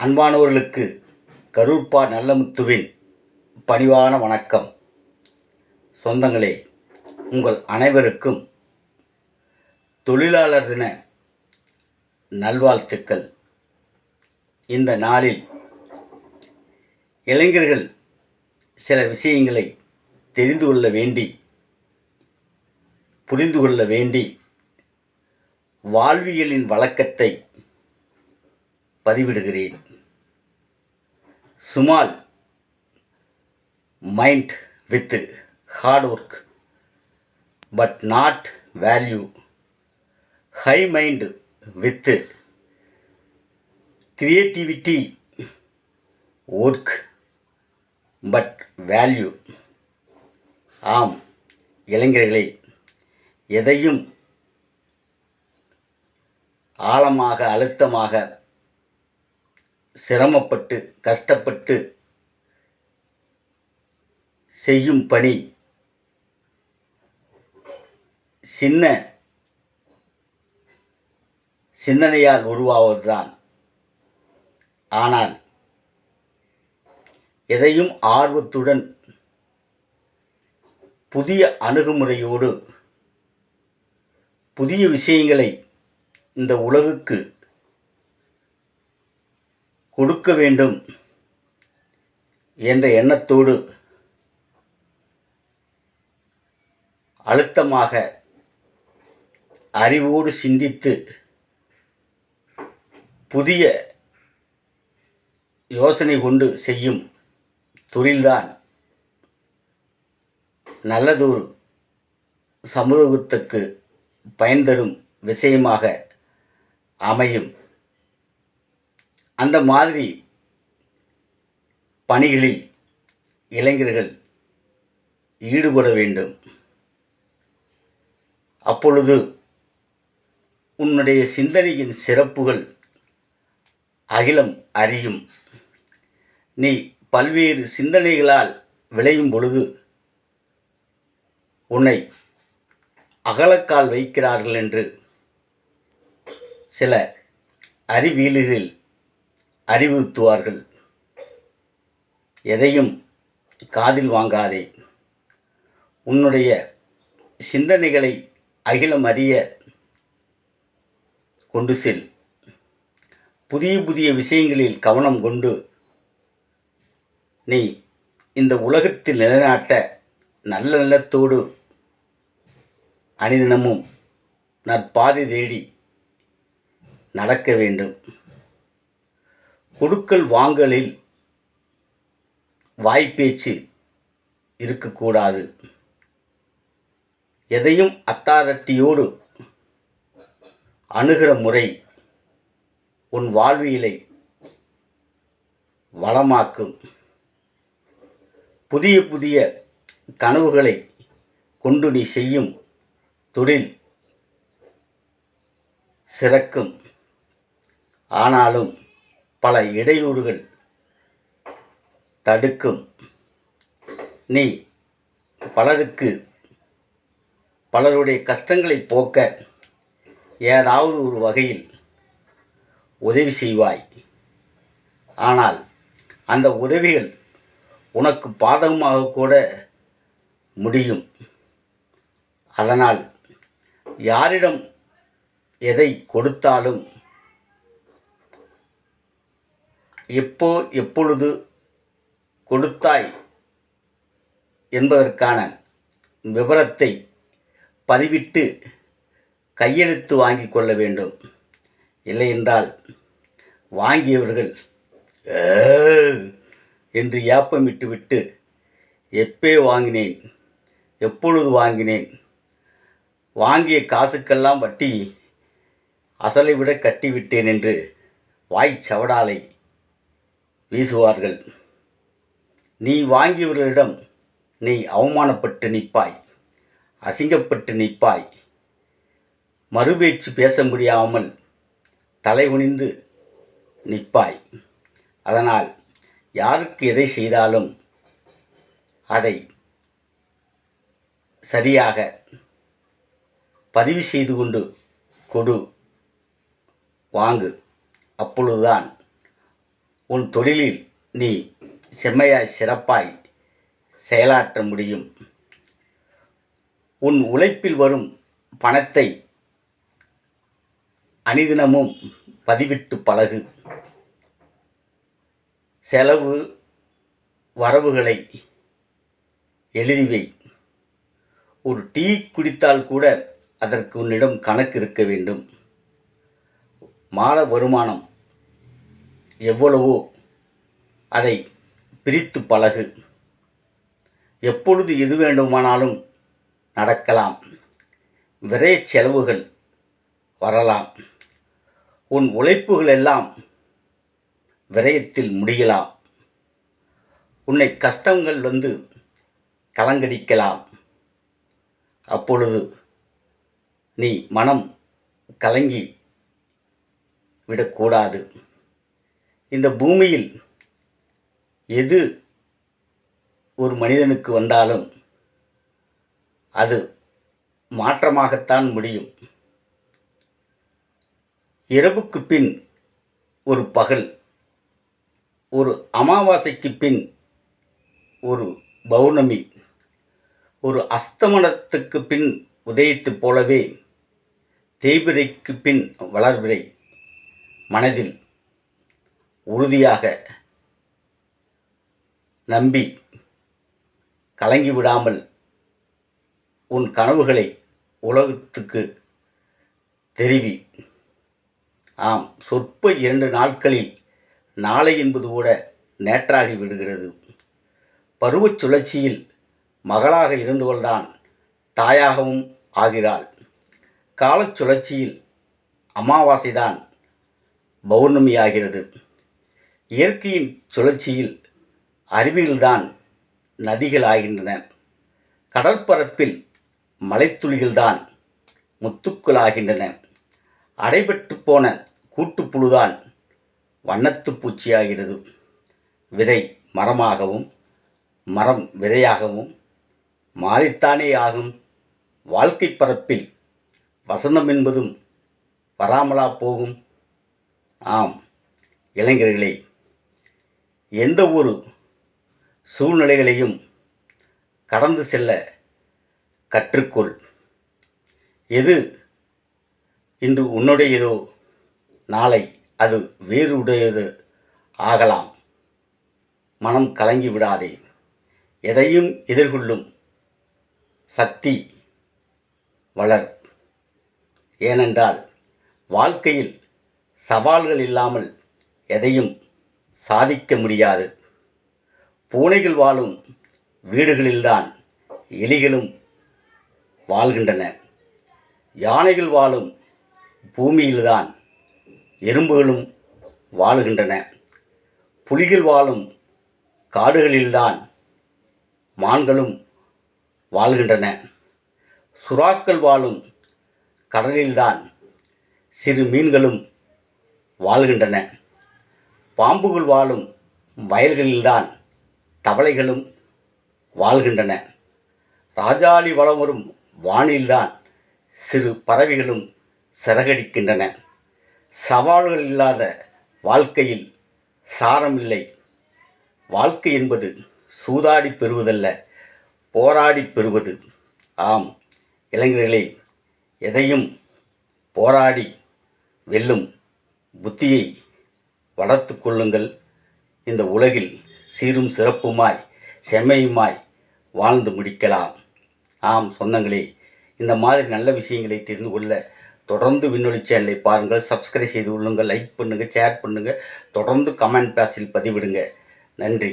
அன்பானவர்களுக்கு கரூர்பா நல்லமுத்துவின் பணிவான வணக்கம். சொந்தங்களே, உங்கள் அனைவருக்கும் தொழிலாளர் தின நல்வாழ்த்துக்கள். இந்த நாளில் இளைஞர்கள் சில விஷயங்களை தெரிந்து கொள்ள வேண்டி, புரிந்து கொள்ள வேண்டி வாழ்வியலின் வழக்கத்தை பதிவிடுகிறேன். Small mind with hard work but not value. High mind with creativity work but value. ஆம் இளைஞர்களே, எதையும் ஆழமாக அழுத்தமாக சிரமப்பட்டு கஷ்டப்பட்டு செய்யும் பணி சின்ன சிந்தனையால் உருவாவதுதான். ஆனால் எதையும் ஆர்வத்துடன் புதிய அணுகுமுறையோடு புதிய விஷயங்களை இந்த உலகுக்கு கொடுக்க வேண்டும் என்ற எண்ணத்தோடு அழுத்தமாக அறிவோடு சிந்தித்து புதிய யோசனை கொண்டு செய்யும் தொழில்தான் நல்லதொரு சமூகத்துக்கு பயன் தரும் விஷயமாக அமையும். அந்த மாதிரி பணிகளில் இளைஞர்கள் ஈடுபட வேண்டும். அப்பொழுது உன்னுடைய சிந்தனையின் சிறப்புகள் அகிலம் அறியும். நீ பல்வேறு சிந்தனைகளால் விளையும் பொழுது உன்னை அகலக்கால் வைக்கிறார்கள் என்று சில அறிவியல்கள் அறிவுறுத்துவார்கள். எதையும் காதில் வாங்காதே. உன்னுடைய சிந்தனைகளை அகிலம் அறிய கொண்டு செல். புதிய புதிய விஷயங்களில் கவனம் கொண்டு நீ இந்த உலகத்தில் நிலைநாட்ட நல்ல நிலத்தோடு அணிதினமும் நற்பாதை தேடி நடக்க வேண்டும். கொடுக்கல் வாங்கலில் வாய்ப்பேச்சு இருக்கக்கூடாது. எதையும் அத்தாரிட்டியோடு அணுகிற முறை உன் வாழ்வியலை வளமாக்கும். புதிய புதிய கனவுகளை கொண்டு நீ செய்யும் தொழில் சிறக்கும். ஆனாலும் பல இடையூறுகள் தடுக்கும். நீ பலருடைய கஷ்டங்களை போக்க ஏதாவது ஒரு வகையில் உதவி செய்வாய். ஆனால் அந்த உதவிகள் உனக்கு பாதகமாக கூட முடியும். அதனால் யாரிடம் எதை கொடுத்தாலும் எப்பொழுது கொடுத்தாய் என்பதற்கான விவரத்தை பதிவிட்டு கையெழுத்து வாங்கி கொள்ள வேண்டும். இல்லையென்றால் வாங்கியவர்கள் என்று ஏப்பமிட்டுவிட்டு எப்பே வாங்கினேன், எப்பொழுது வாங்கினேன், வாங்கிய காசுக்கெல்லாம் வட்டி அசலை விட கட்டிவிட்டேன் என்று வாய்ச்சவடாலை வீசுவார்கள். நீ வாங்கியவர்களிடம் நீ அவமானப்பட்டு நிற்பாய், அசிங்கப்பட்டு நிற்பாய். மறுபேச்சு பேச முடியாமல் தலைகுனிந்து நிற்பாய். அதனால் யாருக்கு எதை செய்தாலும் அதை சரியாக பதிவு செய்து கொண்டு கொடு, வாங்கு. அப்பொழுதுதான் உன் தொழிலில் நீ செம்மையாய் சிறப்பாய் செயலாற்ற முடியும். உன் உழைப்பில் வரும் பணத்தை அனுதினமும் பதிவிட்டு பழகு. செலவு வரவுகளை எழுதி வை. ஒரு டீ குடித்தால் கூட அதற்கு உன்னிடம் கணக்கு இருக்க வேண்டும். மாத வருமானம் எவ்வளவோ அதை பிரித்து பழகு. எப்பொழுது எது வேண்டுமானாலும் நடக்கலாம். விரைய செலவுகள் வரலாம். உன் உழைப்புகள் எல்லாம் விரயத்தில் முடியலாம். உன்னை கஷ்டங்கள் வந்து கலங்கடிக்கலாம். அப்பொழுது நீ மனம் கலங்கி விடக்கூடாது. இந்த பூமியில் எது ஒரு மனிதனுக்கு வந்தாலும் அது மாற்றமாகத்தான் முடியும். இரவுக்கு பின் ஒரு பகல், ஒரு அமாவாசைக்கு பின் ஒரு பௌர்ணமி, ஒரு அஸ்தமனத்துக்கு பின் உதயத்தைப் போலவே தேய்பிறைக்கு பின் வளர்பிறை மனதில் உறுதியாக நம்பி கலங்கிவிடாமல் உன் கனவுகளை உலகத்துக்கு தெரிவி. ஆம், சொற்ப 2 நாட்களில் நாளை என்பது கூட நேற்றாகி விடுகிறது. பருவச் சுழற்சியில் மகளாக இருந்தவள்தான் தாயாகவும் ஆகிறாள். காலச் சுழற்சியில் அமாவாசைதான் பௌர்ணமியாகிறது. இயற்கையின் சுழற்சியில் அருவிகள்தான் நதிகள் ஆகின்றன. கடற்பரப்பில் மலைத்துளிகள்தான் முத்துக்களாகின்றன. அடைபட்டு போன கூட்டுப்புழுதான் வண்ணத்து பூச்சியாகிறது. விதை மரமாகவும் மரம் விதையாகவும் மாறித்தானே ஆகும். வாழ்க்கை பரப்பில் வசந்தம் என்பதும் வராமலா போகும்? ஆம் இளைஞர்களே, எந்த ஒரு சூழ்நிலைகளையும் கடந்து செல்ல கற்றுக்கொள். எது இன்று உன்னுடையதோ நாளை அது வேறுடையது ஆகலாம். மனம் கலங்கி விடாதே. எதையும் எதிர்கொள்ளும் சக்தி வளர். ஏனென்றால் வாழ்க்கையில் சவால்கள் இல்லாமல் எதையும் சாதிக்க முடியாது. பூனைகள் வாழும் வீடுகளில்தான் எலிகளும் வாழ்கின்றன. யானைகள் வாழும் பூமியில்தான் எறும்புகளும் வாழுகின்றன. புலிகள் வாழும் காடுகளில்தான் மான்களும் வாழ்கின்றன. சுறாக்கள் வாழும் கடலில்தான் சிறு மீன்களும் வாழ்கின்றன. பாம்புகள் வாழும் வயல்களில்தான் தவளைகளும் வாழ்கின்றன. ராஜாளி வலம் வரும் வானில்தான் சிறு பறவைகளும் சிறகடிக்கின்றன. சவால்கள் இல்லாத வாழ்க்கையில் சாரமில்லை. வாழ்க்கை என்பது சூதாடி பெறுவதல்ல, போராடி பெறுவது. ஆம் இளைஞர்களே, எதையும் போராடி வெல்லும் புத்தியை வளர்த்து கொள்ளுங்கள். இந்த உலகில் சீரும் சிறப்புமாய் செம்மையுமாய் வாழ்ந்து முடிக்கலாம். ஆம் சொந்தங்களே, இந்த மாதிரி நல்ல விஷயங்களை தெரிந்து கொள்ள தொடர்ந்து விண்ணொலி சேனலை பாருங்கள். சப்ஸ்கிரைப் செய்து கொள்ளுங்கள், லைக் பண்ணுங்கள், ஷேர் பண்ணுங்கள், தொடர்ந்து கமெண்ட் பாக்ஸில் பதிவிடுங்க. நன்றி.